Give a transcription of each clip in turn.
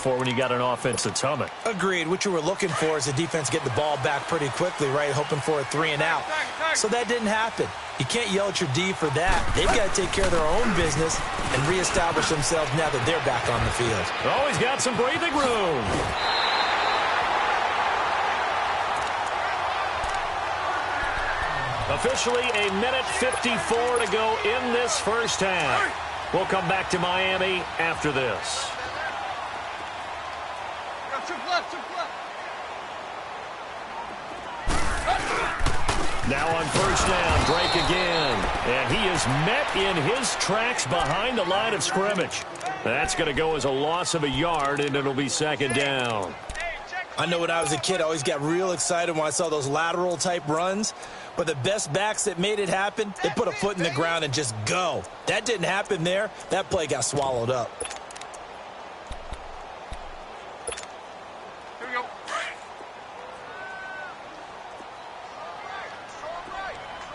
for when you got an offense that's humming. Agreed. What you were looking for is the defense getting the ball back pretty quickly, right? Hoping for a 3 and out. So that didn't happen. You can't yell at your D for that. They've got to take care of their own business and reestablish themselves now that they're back on the field. Always got some breathing room. Officially a minute 54 to go in this first half. We'll come back to Miami after this. Now on first down, Drake again. And he is met in his tracks behind the line of scrimmage. That's going to go as a loss of a yard, and it'll be second down. I know when I was a kid, I always got real excited when I saw those lateral-type runs. But the best backs that made it happen, they put a foot in the ground and just go. That didn't happen there. That play got swallowed up. Here we go.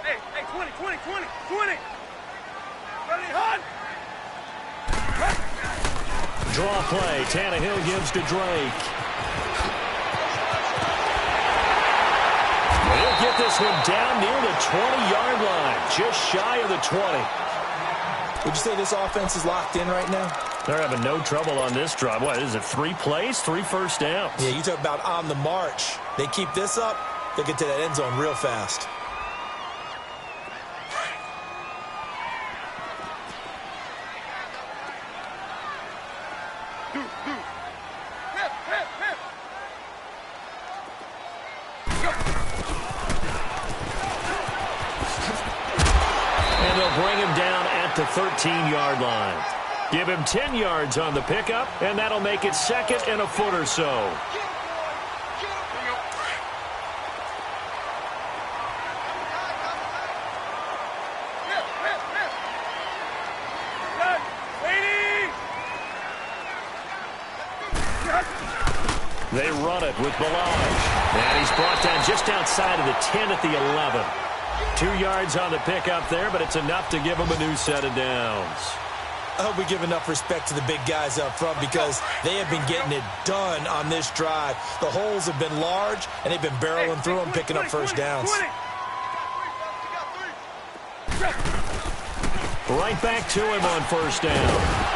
Hey, 20. Ready, hunt! Draw play. Tannehill gives to Drake. He'll get this one down near the 20-yard line, just shy of the 20. Would you say this offense is locked in right now? They're having no trouble on this drive. What is it, 3 plays, 3 first downs? Yeah, you talk about on the march. They keep this up, they'll get to that end zone real fast. Bring him down at the 13-yard line. Give him 10 yards on the pickup, and that'll make it second and a foot or so. They run it with Balaj. And he's brought down just outside of the 10 at the 11. 2 yards on the pickup there, but it's enough to give them a new set of downs. I hope we give enough respect to the big guys up front because they have been getting it done on this drive. The holes have been large, and they've been barreling through them, picking up first downs. Right back to him on first down.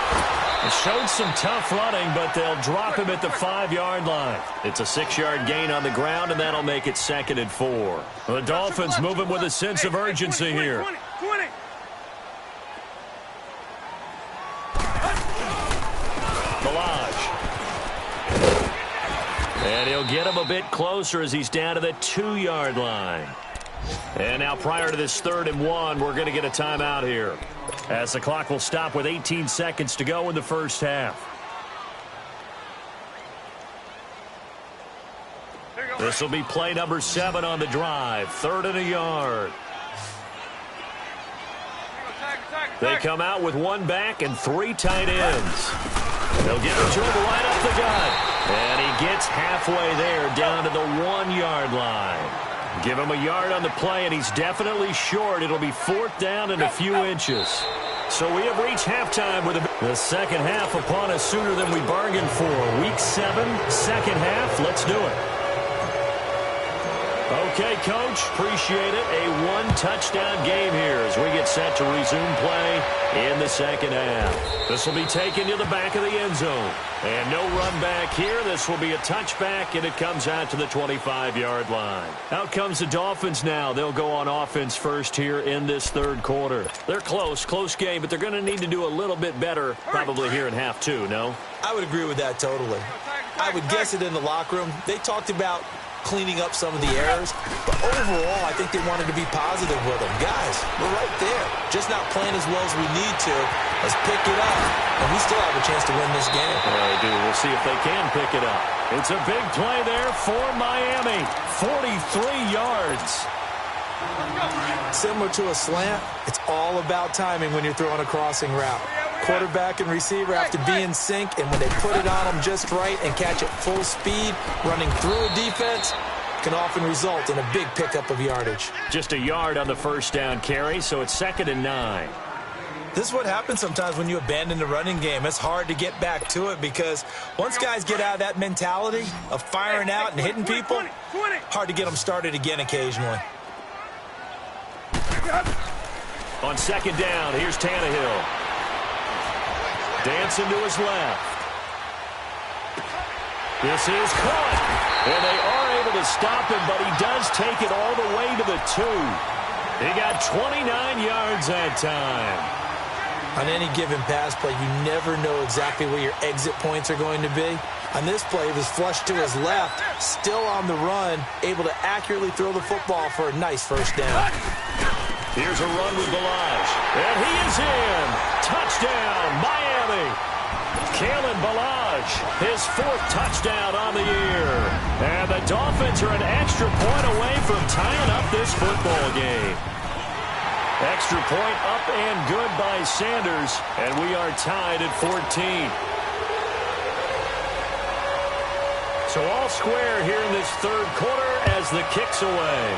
It showed some tough running, but they'll drop him at the 5-yard line. It's a 6-yard gain on the ground, and that'll make it second and 4. The Dolphins moving with a sense of urgency here. Balaj. And he'll get him a bit closer as he's down to the 2-yard line. And now prior to this 3rd and 1, we're going to get a timeout here, as the clock will stop with 18 seconds to go in the first half. This will be play number 7 on the drive. 3rd and a yard. They come out with 1 back and 3 tight ends. They'll get it to him right up the gut. And he gets halfway there down to the 1-yard line. Give him a yard on the play, and he's definitely short. It'll be 4th down and a few inches. So we have reached halftime with the second half upon us sooner than we bargained for. Week 7, second half. Let's do it. Okay, Coach, appreciate it. A 1-touchdown game here as we get set to resume play in the second half. This will be taken to the back of the end zone. And no run back here. This will be a touchback, and it comes out to the 25-yard line. Out comes the Dolphins now. They'll go on offense first here in this 3rd quarter. They're close game, but they're going to need to do a little bit better probably here in half 2, no? I would agree with that totally. I would guess it in the locker room. They talked about cleaning up some of the errors, but overall, I think they wanted to be positive with them. Guys, we're right there. Just not playing as well as we need to. Let's pick it up, and we still have a chance to win this game. Yeah, they do. We'll see if they can pick it up. It's a big play there for Miami. 43 yards. Similar to a slant, it's all about timing when you're throwing a crossing route. Quarterback and receiver have to be in sync, and when they put it on them just right and catch it full speed, running through a defense can often result in a big pickup of yardage. Just a yard on the first down carry, so it's 2nd and 9. This is what happens sometimes when you abandon the running game. It's hard to get back to it because once guys get out of that mentality of firing out and hitting people, hard to get them started again occasionally. On second down, here's Tannehill. Dancing to his left. This is caught. And they are able to stop him, but he does take it all the way to the 2. He got 29 yards that time. On any given pass play, you never know exactly where your exit points are going to be. On this play, he was flushed to his left, still on the run, able to accurately throw the football for a nice first down. Here's a run with Balaj. And he is in. Touchdown, Miami. Kalen Balaj, his 4th touchdown on the year. And the Dolphins are an extra point away from tying up this football game. Extra point up and good by Sanders, and we are tied at 14. So all square here in this 3rd quarter as the kick's away.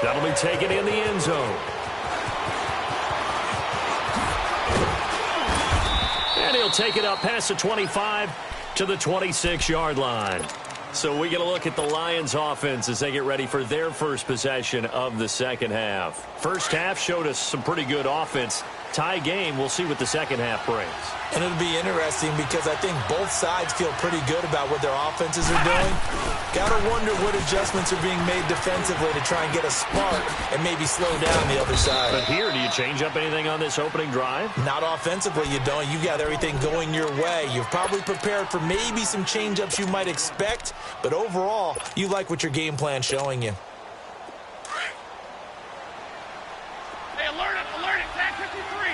That'll be taken in the end zone. And he'll take it up past the 25 to the 26-yard line. So we get a look at the Lions offense as they get ready for their first possession of the second half. First half showed us some pretty good offense. Tie game, we'll see what the second half brings. And it'll be interesting because I think both sides feel pretty good about what their offenses are doing. Got to wonder what adjustments are being made defensively to try and get a spark and maybe slow down the other side. But here, do you change up anything on this opening drive? Not offensively, you don't. You got everything going your way. You've probably prepared for maybe some change-ups you might expect, but overall, you like what your game plan's showing you. Hey, alert it, tag 53.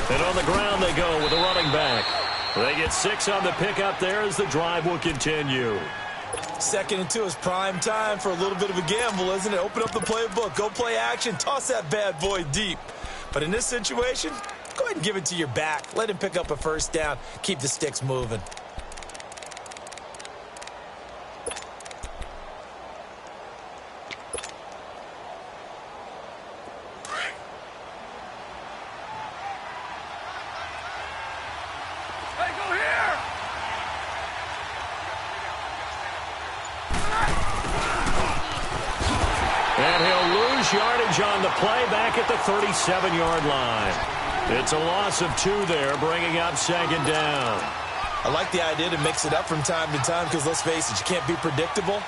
And on the ground they go with a running back. They get 6 on the pickup there as the drive will continue. 2nd and 2 is prime time for a little bit of a gamble, isn't it? Open up the playbook, go play action, toss that bad boy deep. But in this situation, go ahead and give it to your back. Let him pick up a first down, keep the sticks moving. Yardage on the play back at the 37-yard line. It's a loss of 2 there, bringing up second down. I like the idea to mix it up from time to time because, let's face it, you can't be predictable.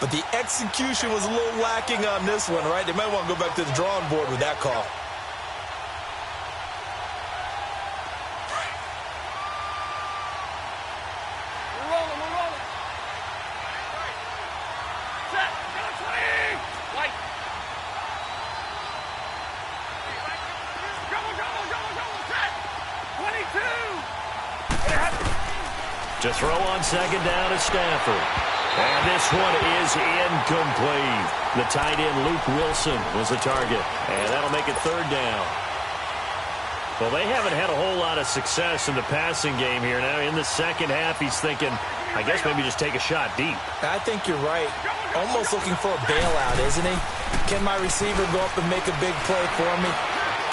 But the execution was a little lacking on this one, right? They might want to go back to the drawing board with that call. We're rolling. Set, go 20. White. To throw on second down is Stafford. And this one is incomplete. The tight end, Luke Wilson, was the target. And that'll make it 3rd down. Well, they haven't had a whole lot of success in the passing game here. Now, in the second half, he's thinking, I guess maybe just take a shot deep. I think you're right. Almost looking for a bailout, isn't he? Can my receiver go up and make a big play for me?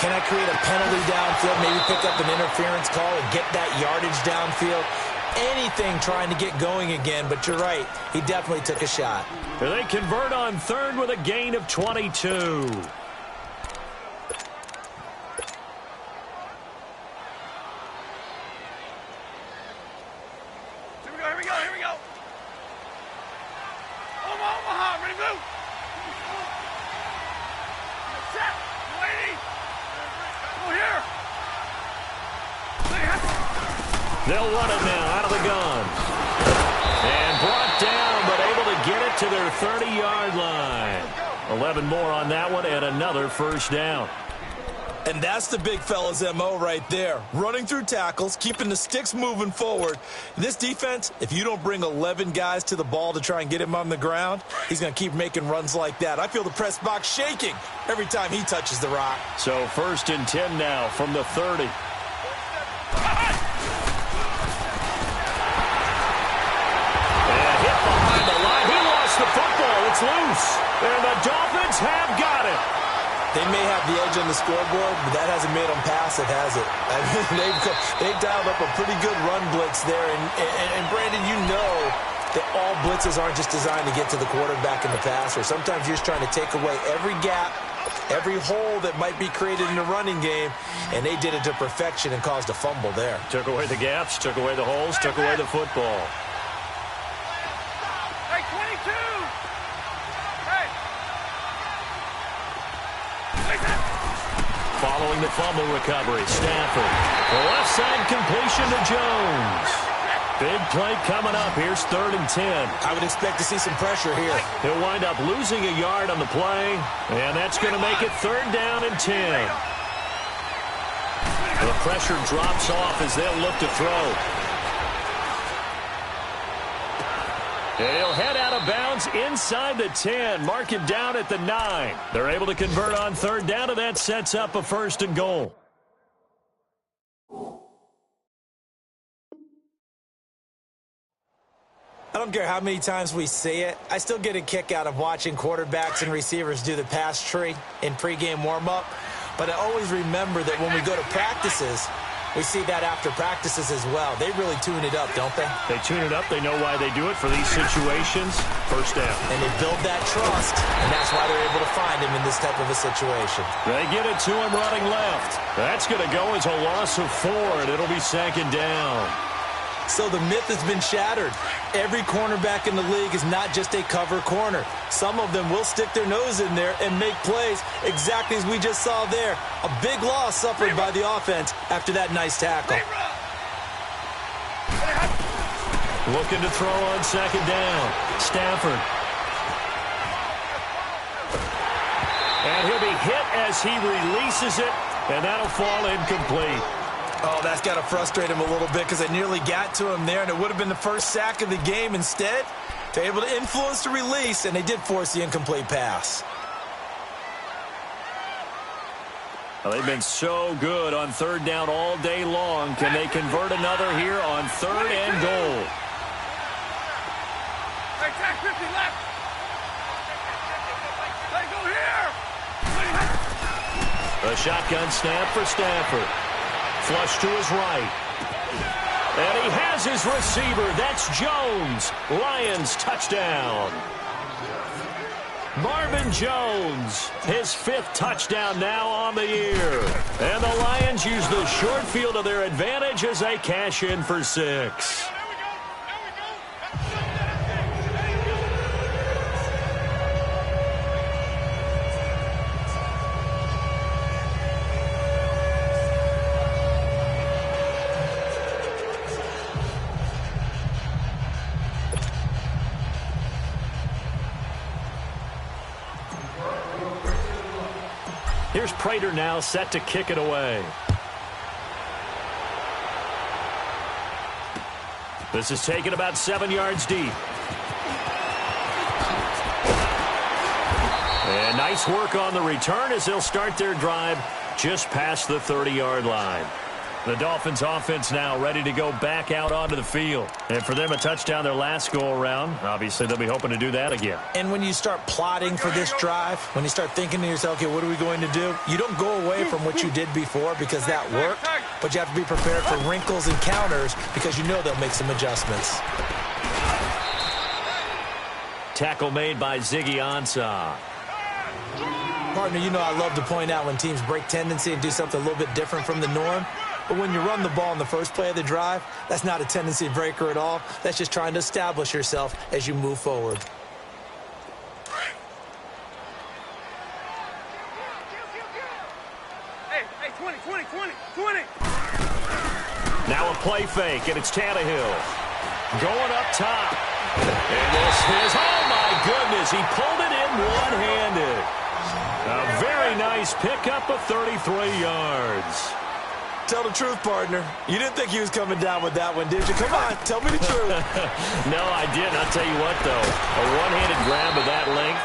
Can I create a penalty downfield, maybe pick up an interference call and get that yardage downfield? Anything trying to get going again, but you're right. He definitely took a shot. They convert on 3rd with a gain of 22. Here we go. Omaha, ready to move. Set, lady. Go here. They'll run it now out of the gun. And brought down, but able to get it to their 30-yard line. 11 more on that one and another first down. And that's the big fella's MO right there. Running through tackles, keeping the sticks moving forward. This defense, if you don't bring 11 guys to the ball to try and get him on the ground, he's going to keep making runs like that. I feel the press box shaking every time he touches the rock. So 1st and 10 now from the 30. It's loose, and the Dolphins have got it. They may have the edge on the scoreboard, but that hasn't made them pass it, has it? I mean, they've dialed up a pretty good run blitz there. And Brandon, you know that all blitzes aren't just designed to get to the quarterback in the passer. Sometimes you're just trying to take away every gap, every hole that might be created in the running game, and they did it to perfection and caused a fumble there. Took away the gaps, took away the holes, took away the football. Hey, 22! Hey! Following the fumble recovery, Stafford. The left side completion to Jones. Big play coming up. Here's 3rd and 10. I would expect to see some pressure here. He'll wind up losing a yard on the play, and that's going to make it 3rd down and 10. The pressure drops off as they'll look to throw. He'll head out of bounds inside the 10. Mark him down at the 9. They're able to convert on 3rd down, and that sets up a 1st and goal. I don't care how many times we see it. I still get a kick out of watching quarterbacks and receivers do the pass tree in pregame warm-up. But I always remember that when we go to practices, we see that after practices as well. They really tune it up, don't they? They tune it up. They know why they do it for these situations. 1st down. And they build that trust, and that's why they're able to find him in this type of a situation. They get it to him running left. That's going to go as a loss of 4, and it'll be 2nd down. So the myth has been shattered. Every cornerback in the league is not just a cover corner. Some of them will stick their nose in there and make plays exactly as we just saw there. A big loss suffered by the offense after that nice tackle. Looking to throw on 2nd down. Stafford. And he'll be hit as he releases it, and that'll fall incomplete. Oh, that's got to frustrate him a little bit because they nearly got to him there, and it would have been the first sack of the game. Instead, they're able to influence the release, and they did force the incomplete pass. Well, they've been so good on 3rd down all day long. Can they convert another here on 3rd and goal? Hey, tag 50 left! Hey, go here! A shotgun snap for Stafford. Flush to his right. And he has his receiver. That's Jones. Lions touchdown. Marvin Jones, his 5th touchdown now on the year. And the Lions use the short field to their advantage as they cash in for 6. Here's Prater now set to kick it away. This is taken about 7 yards deep. And nice work on the return as they'll start their drive just past the 30-yard line. The Dolphins offense now ready to go back out onto the field. And for them, a touchdown their last go-around. Obviously, they'll be hoping to do that again. And when you start plotting for this drive, when you start thinking to yourself, okay, what are we going to do? You don't go away from what you did before because that worked, but you have to be prepared for wrinkles and counters because you know they'll make some adjustments. Tackle made by Ziggy Ansah. Partner, you know I love to point out when teams break tendency and do something a little bit different from the norm. But when you run the ball in the first play of the drive, that's not a tendency breaker at all. That's just trying to establish yourself as you move forward. Hey, 20. Now a play fake, and it's Tannehill. Going up top. And this is, oh my goodness, he pulled it in one-handed. A very nice pickup of 33 yards. Tell the truth, partner. You didn't think he was coming down with that one, did you? Come on, tell me the truth. No, I didn't. I'll tell you what, though. A one-handed grab of that length.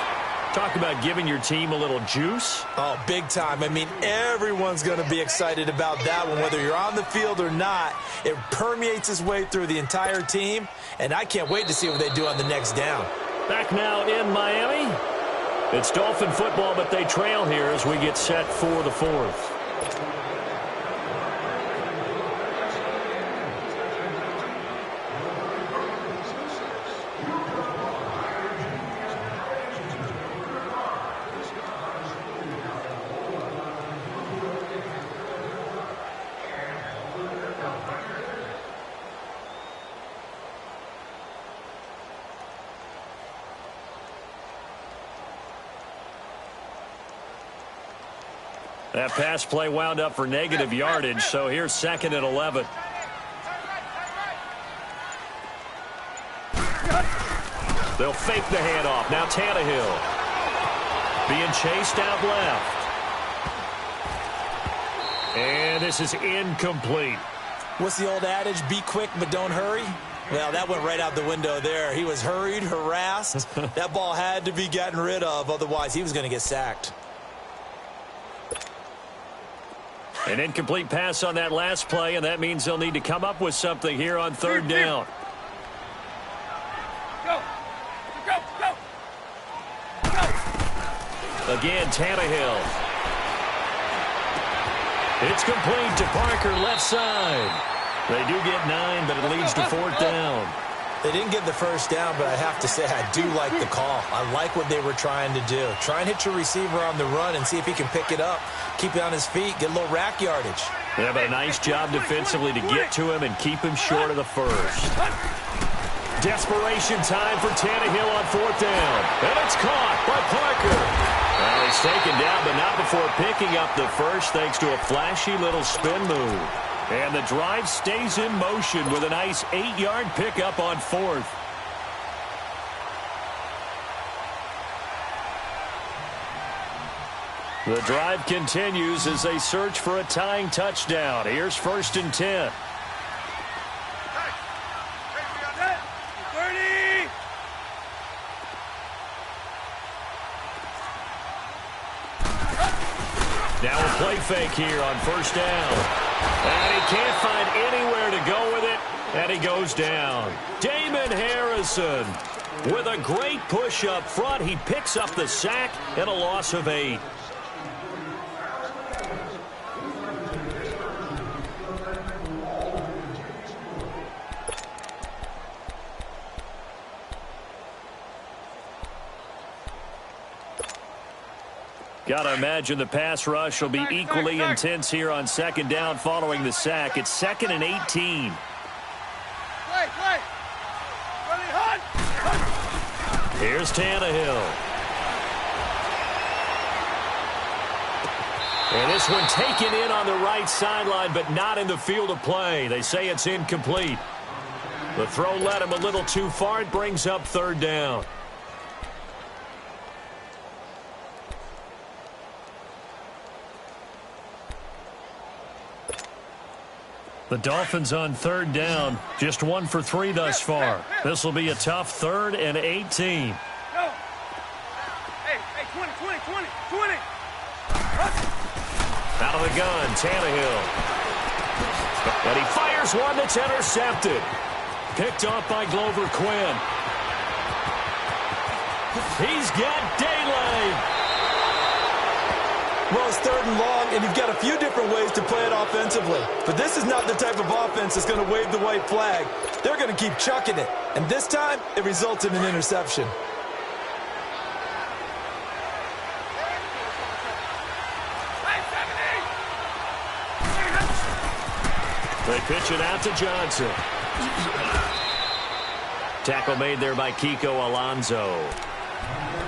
Talk about giving your team a little juice. Oh, big time. I mean, everyone's going to be excited about that one, whether you're on the field or not. It permeates its way through the entire team, and I can't wait to see what they do on the next down. Back now in Miami. It's Dolphin football, but they trail here as we get set for the fourth. That pass play wound up for negative yardage, so here's 2nd and 11. They'll fake the handoff. Now Tannehill being chased out left. And this is incomplete. What's the old adage? Be quick, but don't hurry. Well, that went right out the window there. He was hurried, harassed. That ball had to be gotten rid of, otherwise he was going to get sacked. An incomplete pass on that last play, and that means they'll need to come up with something here on 3rd down. Go! Go! Go! Go! Again, Tannehill. It's complete to Parker, left side. They do get 9, but it leads to 4th down. They didn't get the first down, but I have to say I do like the call. I like what they were trying to do. Try and hit your receiver on the run and see if he can pick it up. Keep it on his feet, get a little rack yardage. They have a nice job defensively to get to him and keep him short of the first. Desperation time for Tannehill on 4th down. And it's caught by Parker. Well, he's taken down, but not before picking up the first thanks to a flashy little spin move. And the drive stays in motion with a nice 8-yard pickup on 4th. The drive continues as they search for a tying touchdown. Here's 1st and 10. 30! Now a play fake here on 1st down. And he can't find anywhere to go with it, and he goes down. Damon Harrison with a great push up front. He picks up the sack and a loss of 8. Got to imagine the pass rush will be equally intense here on 2nd down following the sack. It's 2nd and 18. Play! Ready, hunt! Here's Tannehill. And this one taken in on the right sideline, but not in the field of play. They say it's incomplete. The throw led him a little too far. It brings up 3rd down. The Dolphins on 3rd down, just 1 for 3 thus far. This will be a tough 3rd and 18. Go! Hey, 20! Out of the gun, Tannehill. And he fires one that's intercepted. Picked off by Glover Quinn. He's got daylight. Well, it's 3rd and long, and you've got a few different ways to play it offensively. But this is not the type of offense that's going to wave the white flag. They're going to keep chucking it. And this time, it results in an interception. They pitch it out to Johnson. Tackle made there by Kiko Alonso.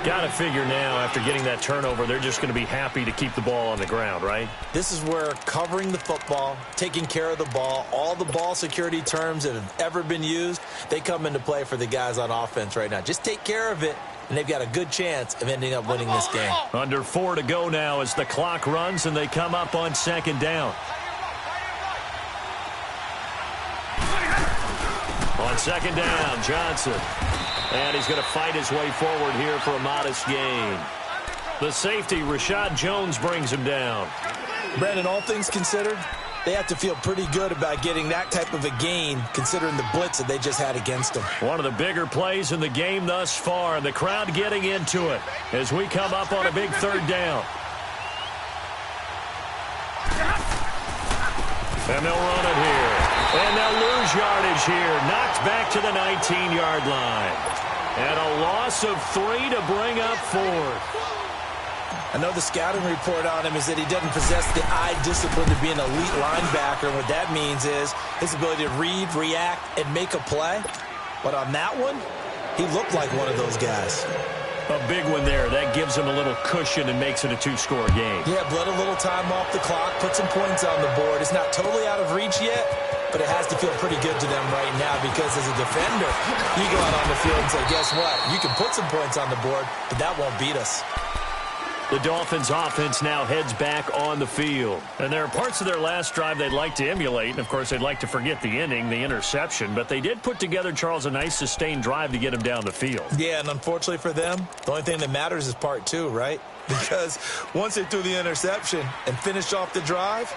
Got to figure now, after getting that turnover, they're just going to be happy to keep the ball on the ground, right? This is where covering the football, taking care of the ball, all the ball security terms that have ever been used, they come into play for the guys on offense right now. Just take care of it, and they've got a good chance of ending up winning this game. Under 4 to go now as the clock runs, and they come up on 2nd down. On 2nd down, Johnson. And he's going to fight his way forward here for a modest gain. The safety, Rashad Jones, brings him down. Brandon, all things considered, They have to feel pretty good about getting that type of a gain, considering the blitz that they just had against them. One of the bigger plays in the game thus far, and the crowd getting into it as we come up on a big third down. And they'll run it here. And they'll lose yardage here. Knocked back to the 19-yard line. And a loss of 3 to bring up 4th. I know the scouting report on him is that he doesn't possess the eye discipline to be an elite linebacker. What that means is his ability to read, react, and make a play. But on that one, he looked like one of those guys. A big one there. That gives him a little cushion and makes it a 2-score game. Yeah, bled a little time off the clock, put some points on the board. It's not totally out of reach yet, but it has to feel pretty good to them right now because as a defender, you go out on the field and say, guess what? You can put some points on the board, but that won't beat us. The Dolphins offense now heads back on the field. And there are parts of their last drive they'd like to emulate. And, of course, they'd like to forget the inning, the interception. But they did put together, Charles, a nice sustained drive to get him down the field. Yeah, and unfortunately for them, the only thing that matters is part 2, right? Because once they threw the interception and finished off the drive,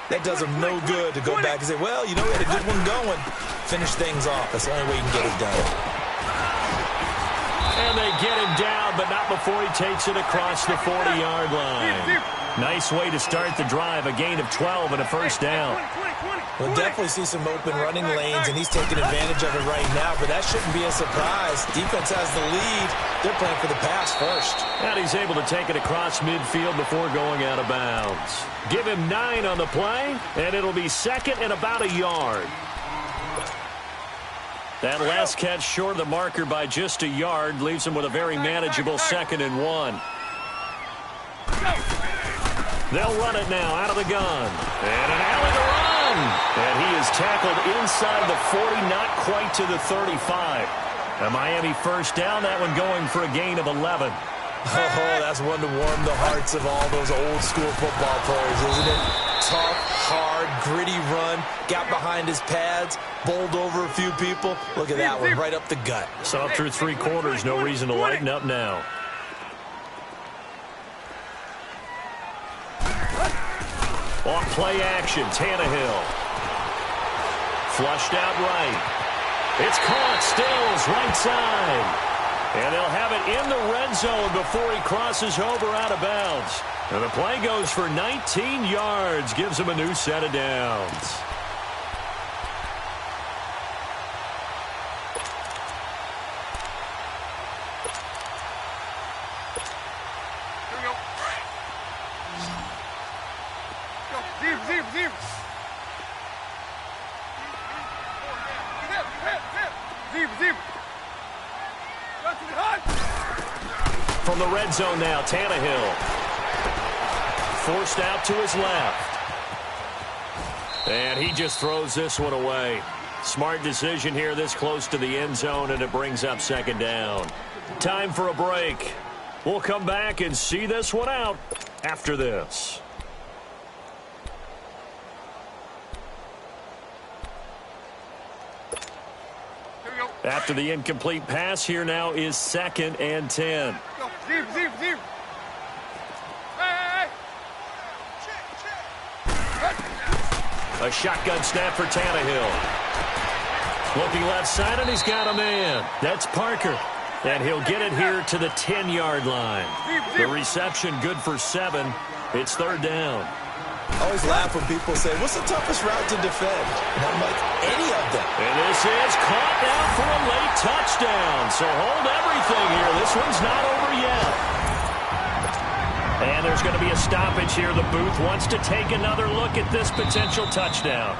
that does them no good to go back and say, well, you know, we had a good one going. Finish things off. That's the only way you can get it done. And they get him down, but not before he takes it across the 40-yard line. Nice way to start the drive, a gain of 12 and a first down. We'll definitely see some open running lanes, and he's taking advantage of it right now, but that shouldn't be a surprise. Defense has the lead. They're playing for the pass first. And he's able to take it across midfield before going out of bounds. Give him 9 on the play, and it'll be second and about a yard. That last catch short of the marker by just a yard leaves him with a very manageable 2nd and 1. They'll run it now out of the gun. And an alley to run. And he is tackled inside the 40, not quite to the 35. A Miami first down, that one going for a gain of 11. Oh, that's one to warm the hearts of all those old school football players, isn't it? Tough, hard, gritty run, got behind his pads, bowled over a few people. Look at that one, right up the gut. So through 3 quarters, no reason to lighten up now. Off play action, Tannehill. Flushed out right. It's caught, Stills, right side. And they'll have it in the red zone before he crosses over out of bounds. And the play goes for 19 yards, gives him a new set of downs. From the red zone now, Tannehill. Forced out to his left. And he just throws this one away. Smart decision here this close to the end zone, and it brings up 2nd down. Time for a break. We'll come back and see this one out after this. After the incomplete pass, here now is 2nd and 10. A shotgun snap for Tannehill. Looking left side, and he's got a man. That's Parker. And he'll get it here to the 10-yard line. The reception good for 7. It's 3rd down. I always laugh when people say, what's the toughest route to defend? And I'm like, any of them. And this is caught now for a late touchdown. So hold everything here. This one's not over yet. And there's going to be a stoppage here. The booth wants to take another look at this potential touchdown.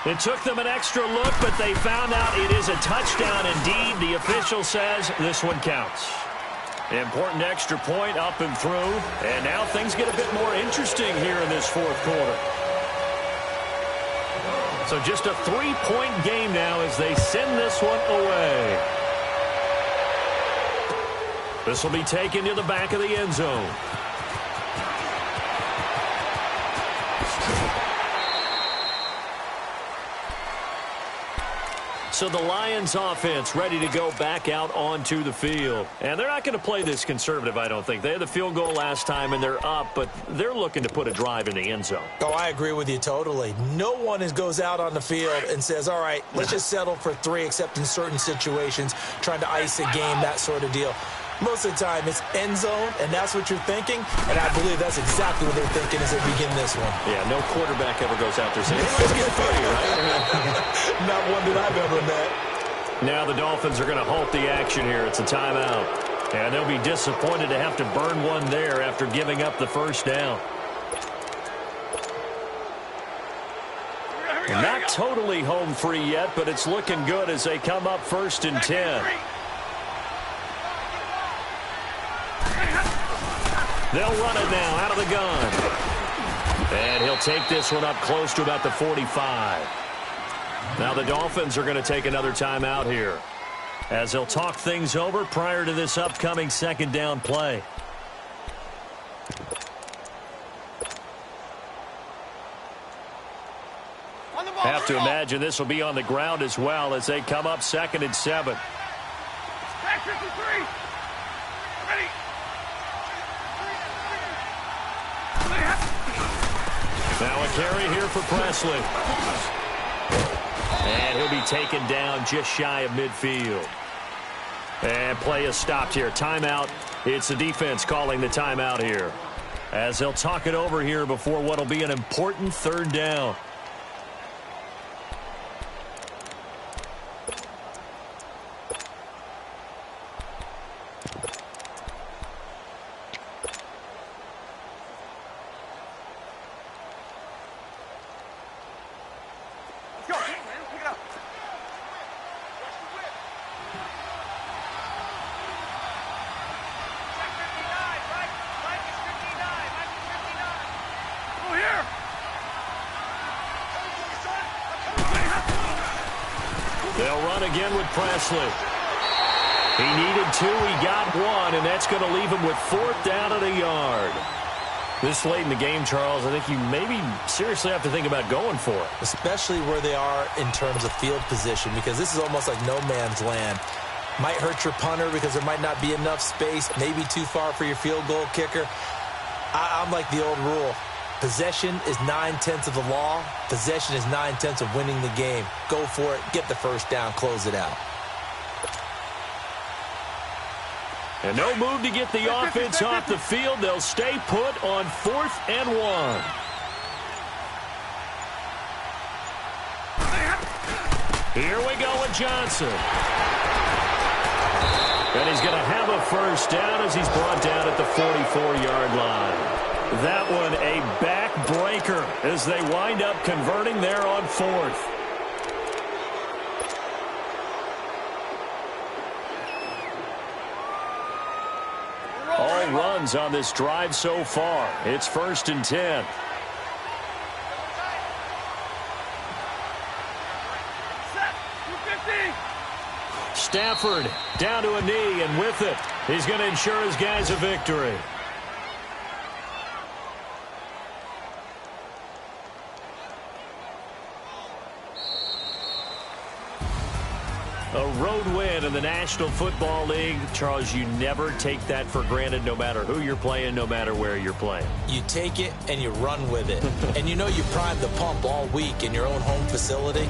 It took them an extra look, but they found out it is a touchdown indeed. The official says this one counts. Important extra point up and through. And now things get a bit more interesting here in this 4th quarter. So just a 3-point game now as they send this one away. This will be taken to the back of the end zone. So the Lions offense ready to go back out onto the field. And they're not going to play this conservative, I don't think. They had the field goal last time, and they're up, but they're looking to put a drive in the end zone. Oh, I agree with you totally. No one goes out on the field and says, all right, let's just settle for 3, except in certain situations, trying to ice a game, that sort of deal. Most of the time, it's end zone, and that's what you're thinking, and I believe that's exactly what they're thinking as they begin this one. Yeah, no quarterback ever goes out there saying, hey, let's get 30, right? Not one that I've ever met. Now the Dolphins are going to halt the action here. It's a timeout. And they'll be disappointed to have to burn one there after giving up the first down. Not totally home free yet, but it's looking good as they come up 1st and 10. They'll run it now out of the gun. And he'll take this one up close to about the 45. Now the Dolphins are going to take another timeout here as they'll talk things over prior to this upcoming second down play. Have to imagine this will be on the ground as well as they come up 2nd and 7. Back 53. Ready. Now a carry here for Presley. And he'll be taken down just shy of midfield. And play is stopped here. Timeout. It's the defense calling the timeout here as they'll talk it over here before what will be an important 3rd down. They'll run again with Presley. He needed 2, he got 1, and that's going to leave him with 4th down at a yard. This late in the game, Charles, I think you maybe seriously have to think about going for it. Especially where they are in terms of field position, because this is almost like no man's land. Might hurt your punter because there might not be enough space, maybe too far for your field goal kicker. I'm like the old rule. Possession is 9/10 of the law. Possession is 9/10 of winning the game. Go for it. Get the first down. Close it out. And no move to get the offense off the field. They'll stay put on 4th and 1. Here we go with Johnson. And he's going to have a first down as he's brought down at the 44-yard line. That one a backbreaker as they wind up converting there on 4th. All runs on this drive so far. It's 1st and 10. Stafford down to a knee, and with it, he's going to ensure his guys a victory. A road win in the National Football League. Charles, you never take that for granted no matter who you're playing, no matter where you're playing. You take it and you run with it. And you know you primed the pump all week in your own home facility.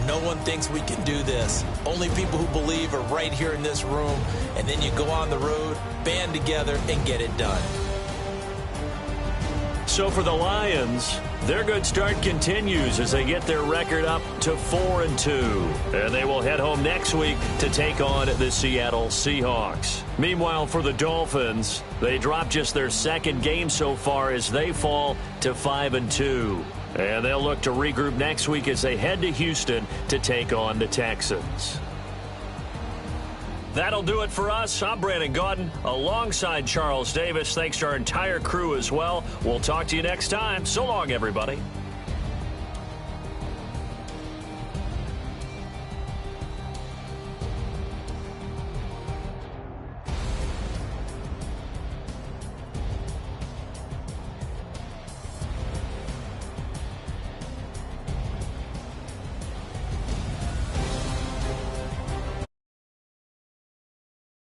No one thinks we can do this. Only people who believe are right here in this room. And then you go on the road, band together, and get it done. So for the Lions, their good start continues as they get their record up to 4-2. And they will head home next week to take on the Seattle Seahawks. Meanwhile, for the Dolphins, they drop just their 2nd game so far as they fall to 5-2. And they'll look to regroup next week as they head to Houston to take on the Texans. That'll do it for us. I'm Brandon Gaudin alongside Charles Davis. Thanks to our entire crew as well. We'll talk to you next time. So long, everybody.